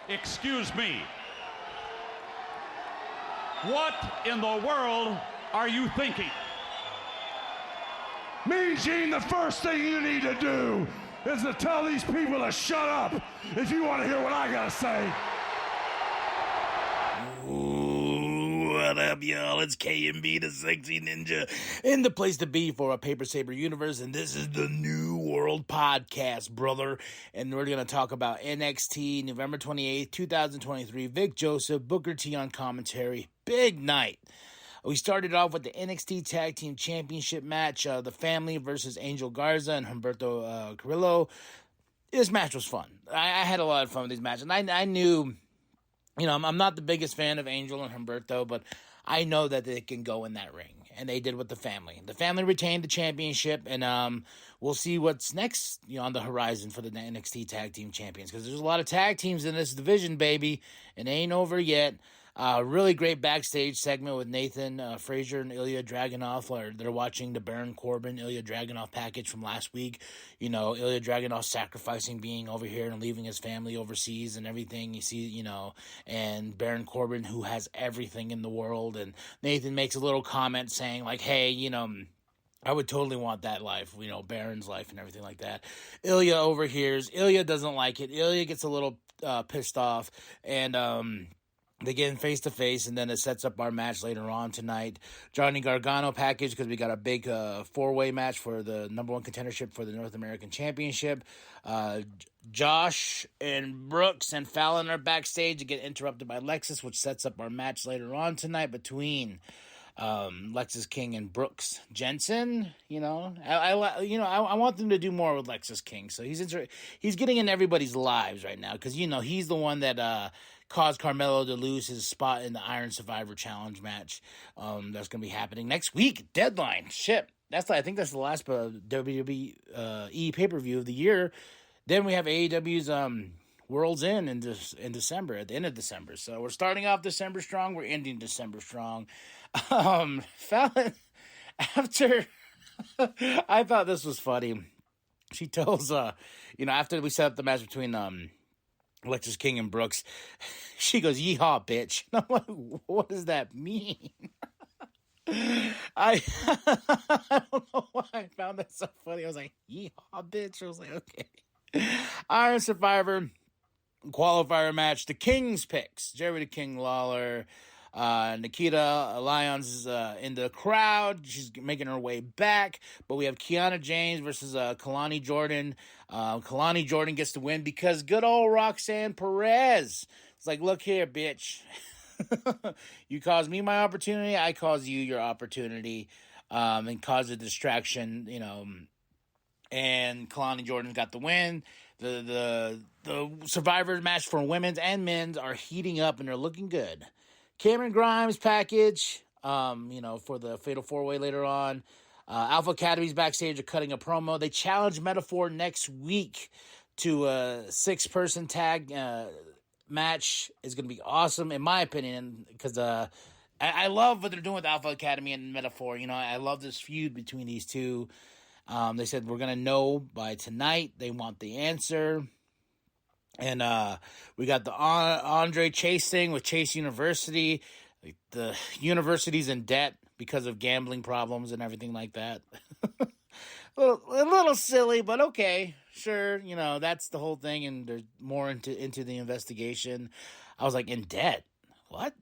Excuse me. What in the world are you thinking? Mean Gene, the first thing you need to do is to tell these people to shut up if you want to hear what I gotta say. What up, y'all? It's KMB, the Sexy Ninja, in the place to be for a Paper Saber universe, and this is the New World Podcast, brother. And we're going to talk about NXT, November 28th, 2023. Vic Joseph, Booker T on commentary. Big night. We started off with the NXT Tag Team Championship match, the Family versus Angel Garza and Humberto Carrillo. This match was fun. I had a lot of fun with these matches, and I knew... You know, I'm not the biggest fan of Angel and Humberto, but I know that they can go in that ring, and they did with the Family. The Family retained the championship, and we'll see what's next, on the horizon for the NXT Tag Team Champions, because there's a lot of tag teams in this division, baby. It ain't over yet. Really great backstage segment with Nathan Frazier and Ilya Dragunov. They're watching the Baron Corbin Ilya Dragunov package from last week. Ilya Dragunov sacrificing being over here and leaving his family overseas and everything. You see, and Baron Corbin, who has everything in the world. And Nathan makes a little comment saying, like, hey, I would totally want that life, Baron's life and everything like that. Ilya overhears. Ilya doesn't like it. Ilya gets a little pissed off, and they get in face-to-face, and then it sets up our match later on tonight. Johnny Gargano package, because we got a big four-way match for the number one contendership for the North American Championship. Josh and Brooks and Fallon are backstage to get interrupted by Lexus, which sets up our match later on tonight between Lexus King and Brooks Jensen. I want them to do more with Lexus King. So he's getting in everybody's lives right now, because he's the one that caused Carmelo to lose his spot in the Iron Survivor Challenge match. That's going to be happening next week. Deadline. Shit. I think that's the last WWE pay-per-view of the year. Then we have AEW's World's in December, at the end of December. So we're starting off December strong. We're ending December strong. Fallon, after... I thought this was funny. She tells, after we set up the match between Lexus King and Brooks, she goes, "Yeehaw, bitch." And I'm like, what does that mean? I don't know why I found that so funny. I was like, "Yeehaw, bitch." I was like, okay. Iron Survivor qualifier match. The King's picks. Jerry the King Lawler. Nikita Lyons is in the crowd. She's making her way back. But we have Kiana James versus Kalani Jordan. Kalani Jordan gets the win because good old Roxanne Perez. It's like, look here, bitch. You caused me my opportunity. I caused you your opportunity. And caused a distraction, And Kalani Jordan got the win. The Survivor match for women's and men's are heating up, and they're looking good. Cameron Grimes package, for the Fatal 4-Way later on. Alpha Academy's backstage are cutting a promo. They challenge Metaphor next week to a 6-person tag match. It's going to be awesome, in my opinion, because I love what they're doing with Alpha Academy and Metaphor. I love this feud between these two. They said we're going to know by tonight. They want the answer. And we got the Andre Chase thing with Chase University. The university's in debt because of gambling problems and everything like that. a little silly, but okay. Sure, that's the whole thing, and there's more into the investigation. I was like, in debt? What?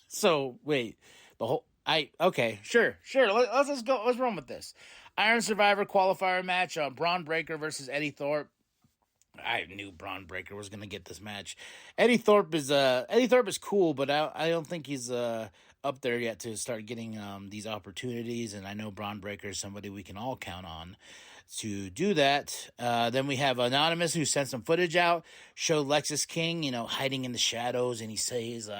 So, wait. Okay, sure. Let's go. Let's run with this. Iron Survivor qualifier match. Braun Breaker versus Eddie Thorpe. I knew Braun Breaker was going to get this match. Eddie Thorpe is cool, but I don't think he's up there yet to start getting these opportunities. And I know Braun Breaker is somebody we can all count on to do that. Then we have Anonymous, who sent some footage out, showed Lexus King, hiding in the shadows, and he says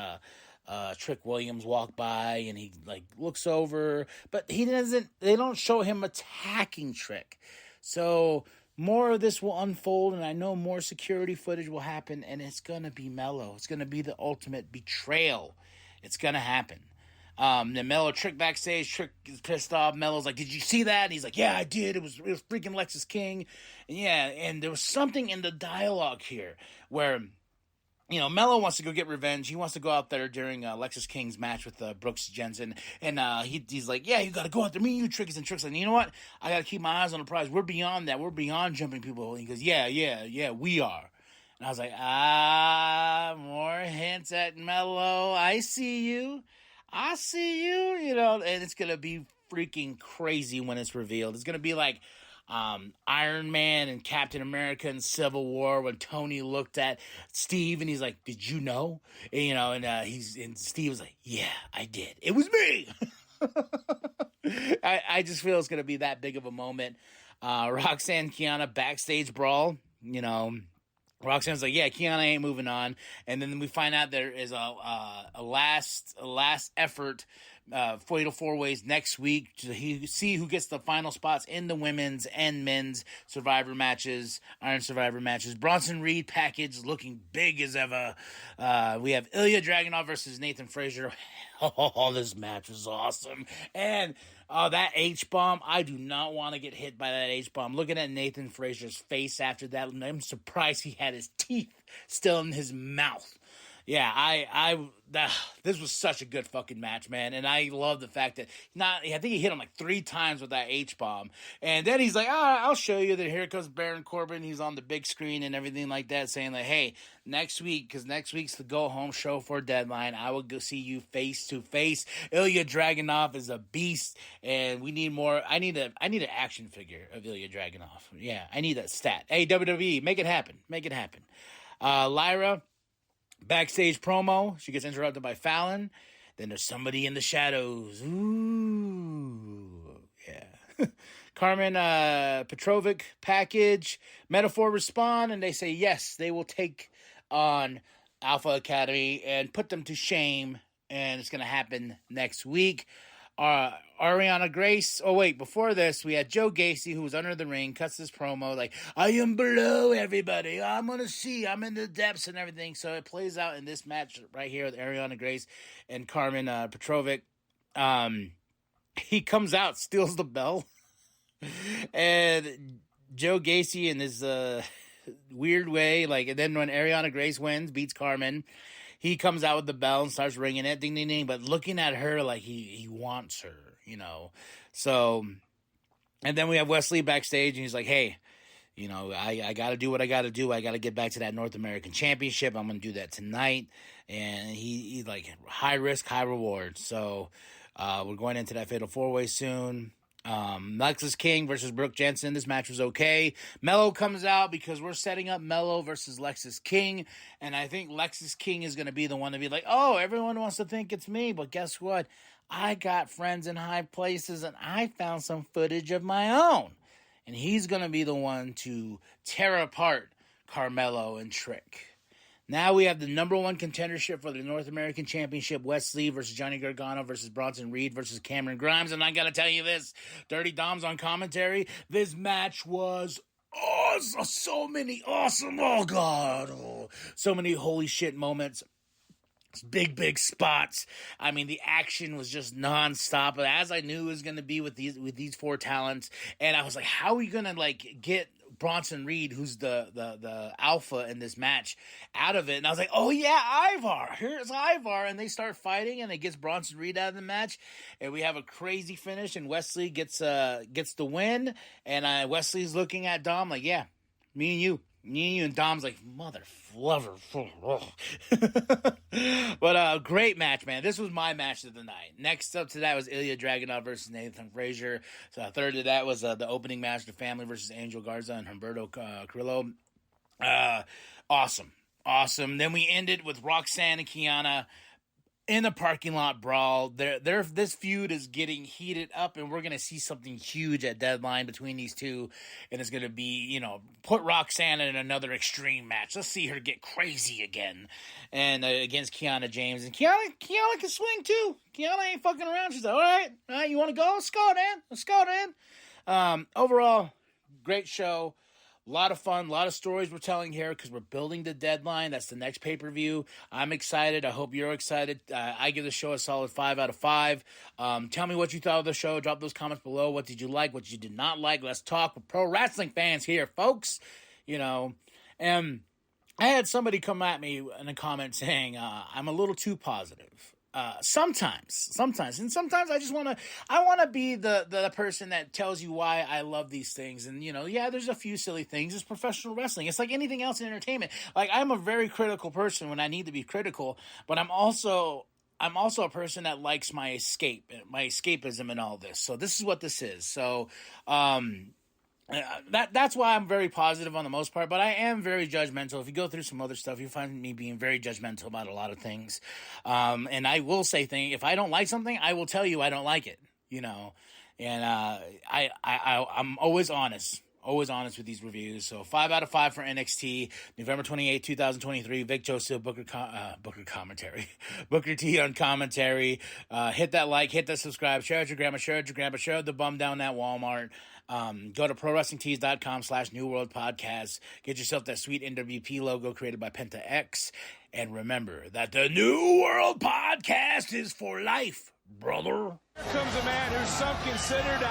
Trick Williams walked by, and he looks over, but they don't show him attacking Trick. So more of this will unfold, and I know more security footage will happen, and it's going to be mellow. It's going to be the ultimate betrayal. It's going to happen. Then Mello Trick backstage. Trick is pissed off. Mello's like, "Did you see that?" And he's like, "Yeah, I did. It was freaking Lexus King." And yeah, and there was something in the dialogue here where, Mello wants to go get revenge. He wants to go out there during Lexus King's match with Brooks Jensen. And he's like, "Yeah, you got to go out there. Me and you, Trick." And Trick's like, "You know what? I got to keep my eyes on the prize. We're beyond that. We're beyond jumping people." And he goes, "Yeah, we are." And I was like, more hints at Mello. I see you. And it's going to be freaking crazy when it's revealed. It's going to be like Iron Man and Captain America in Civil War when Tony looked at Steve and he's like, "Did you know?" And Steve was like, "Yeah, I did. It was me." I just feel it's going to be that big of a moment. Roxanne Kiana backstage brawl, Roxanne's like, "Yeah, Kiana ain't moving on." And then we find out there is a last effort fatal four ways next week to see who gets the final spots in the women's and men's Survivor matches, Iron Survivor matches. Bronson Reed package looking big as ever. We have Ilya Dragunov versus Nathan Frazier. Oh, this match was awesome. And that H-bomb, I do not want to get hit by that H-bomb. Looking at Nathan Frazier's face after that, I'm surprised he had his teeth still in his mouth. Yeah, this was such a good fucking match, man. And I love the fact that I think he hit him like 3 times with that H-bomb. And then he's like, I'll show you that here comes Baron Corbin. He's on the big screen and everything like that, saying like, "Hey, next week, because next week's the go-home show for Deadline, I will go see you face to face. Ilya Dragunov is a beast, and we need more. I need an action figure of Ilya Dragunov. Yeah, I need that stat. Hey, WWE, make it happen. Lyra, backstage promo. She gets interrupted by Fallon. Then there's somebody in the shadows. Ooh, yeah. Carmen Petrovic package. Metaphor respond, and they say yes, they will take on Alpha Academy and put them to shame. And it's going to happen next week. Ariana Grace. Oh, wait. Before this, we had Joe Gacy, who was under the ring, cuts this promo like, "I am below everybody. I'm going to see. I'm in the depths and everything." So it plays out in this match right here with Ariana Grace and Carmen Petrovic. He comes out, steals the bell. And Joe Gacy in this weird way, and then when Ariana Grace wins, beats Carmen, he comes out with the bell and starts ringing it, ding, ding, ding, but looking at her like he wants her, So, and then we have Wesley backstage, and he's like, "Hey, I got to do what I got to do. I got to get back to that North American Championship. I'm going to do that tonight." And he like, high risk, high reward. So, we're going into that Fatal 4-Way soon. Lexus King versus Brooke Jensen. This match was okay. Mello comes out because we're setting up Mello versus Lexus King, and I think Lexus King is going to be the one to be like, "Oh, everyone wants to think it's me, but guess what? I got friends in high places, and I found some footage of my own." And he's going to be the one to tear apart Carmelo and Trick. Now we have the number 1 contendership for the North American Championship. Wesley versus Johnny Gargano versus Bronson Reed versus Cameron Grimes. And I got to tell you this, Dirty Dom's on commentary. This match was awesome. So many awesome, so many holy shit moments. Big spots. I mean, the action was just nonstop, as I knew it was going to be with these 4 talents. And I was like, how are we going to get Bronson Reed, who's the alpha in this match, out of it? And I was like, oh yeah, Ivar. Here's Ivar, and they start fighting, and it gets Bronson Reed out of the match, and we have a crazy finish, and Wesley gets the win, and Wesley's looking at Dom like, "Yeah, me and you." And Dom's like, "Mother flubber." But great match, man. This was my match of the night. Next up to that was Ilya Dragunov versus Nathan Frazier. So third to that was the opening match, The Family versus Angel Garza and Humberto Carrillo. Awesome. Then we ended with Roxanne and Kiana in the parking lot brawl. This feud is getting heated up, and we're going to see something huge at Deadline between these two, and it's going to be, put Roxanne in another extreme match. Let's see her get crazy again, and against Kiana James. And Kiana can swing too. Kiana ain't fucking around. She's like, all right, you want to go? Let's go, man. Overall, great show. A lot of fun, a lot of stories we're telling here because we're building the deadline. That's the next pay-per-view. I'm excited. I hope you're excited. I give the show a solid 5 out of 5. Tell me what you thought of the show. Drop those comments below. What did you like? What you did not like? Let's talk with pro wrestling fans here, folks. You know, and I had somebody come at me in a comment saying I'm a little too positive. Sometimes, and sometimes I just want to be the person that tells you why I love these things. And, you know, yeah, there's a few silly things. It's professional wrestling. It's like anything else in entertainment. Like, I'm a very critical person when I need to be critical, but I'm also a person that likes my escapism and all this. So this is what this is. So, that's why I'm very positive on the most part, but I am very judgmental. If you go through some other stuff, you find me being very judgmental about a lot of things. And I will say things, if I don't like something, I will tell you I don't like it, you know, and I'm always honest with these reviews. So 5 out of 5 for NXT, November 28, 2023, Vic Joseph, Booker T on commentary. Hit that like, hit that subscribe, share it with your grandma, share the bum down at Walmart. Go to ProWrestlingTees.com/New World Podcast. Get yourself that sweet NWP logo created by Penta X. And remember that the New World Podcast is for life, brother. Here comes a man who's some considered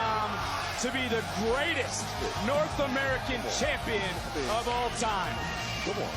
to be the greatest North American champion of all time. Come on.